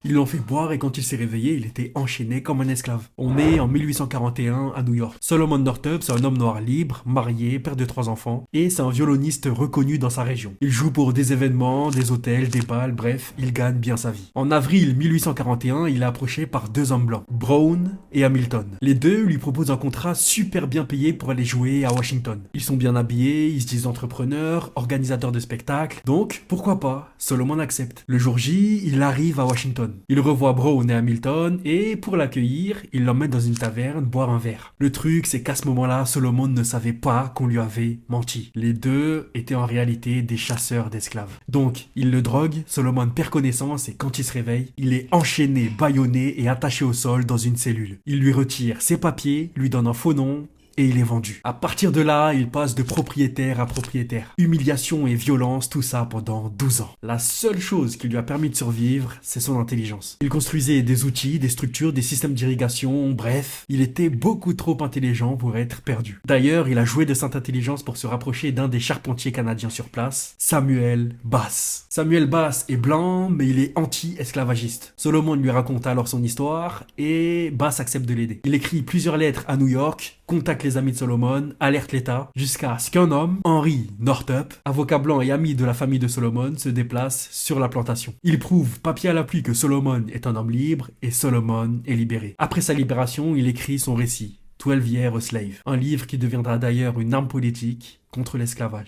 Ils l'ont fait boire et quand il s'est réveillé, il était enchaîné comme un esclave. On est en 1841 à New York. Solomon Northup, c'est un homme noir libre, marié, père de 3 enfants, et c'est un violoniste reconnu dans sa région. Il joue pour des événements, des hôtels, des balles, bref, il gagne bien sa vie. En avril 1841, il est approché par 2 hommes blancs, Brown et Hamilton. Les deux lui proposent un contrat super bien payé pour aller jouer à Washington. Ils sont bien habillés, ils se disent entrepreneurs, organisateurs de spectacles, donc pourquoi pas, Solomon accepte. Le jour J, il arrive à Washington. Il revoit Brown et Hamilton et pour l'accueillir, il l'emmène dans une taverne boire un verre. Le truc, c'est qu'à ce moment-là, Solomon ne savait pas qu'on lui avait menti. Les deux étaient en réalité des chasseurs d'esclaves. Donc, il le drogue, Solomon perd connaissance et quand il se réveille, il est enchaîné, bâillonné et attaché au sol dans une cellule. Il lui retire ses papiers, lui donne un faux nom, et il est vendu. À partir de là, il passe de propriétaire à propriétaire. Humiliation et violence, tout ça pendant 12 ans. La seule chose qui lui a permis de survivre, c'est son intelligence. Il construisait des outils, des structures, des systèmes d'irrigation, bref, il était beaucoup trop intelligent pour être perdu. D'ailleurs, il a joué de cette intelligence pour se rapprocher d'un des charpentiers canadiens sur place, Samuel Bass. Samuel Bass est blanc, mais il est anti-esclavagiste. Solomon lui raconte alors son histoire et Bass accepte de l'aider. Il écrit plusieurs lettres à New York, contacte les amis de Solomon, alerte l'État, jusqu'à ce qu'un homme, Henry Northup, avocat blanc et ami de la famille de Solomon, se déplace sur la plantation. Il prouve, papier à l'appui, que Solomon est un homme libre et Solomon est libéré. Après sa libération, il écrit son récit, 12 Years a Slave, un livre qui deviendra d'ailleurs une arme politique contre l'esclavage.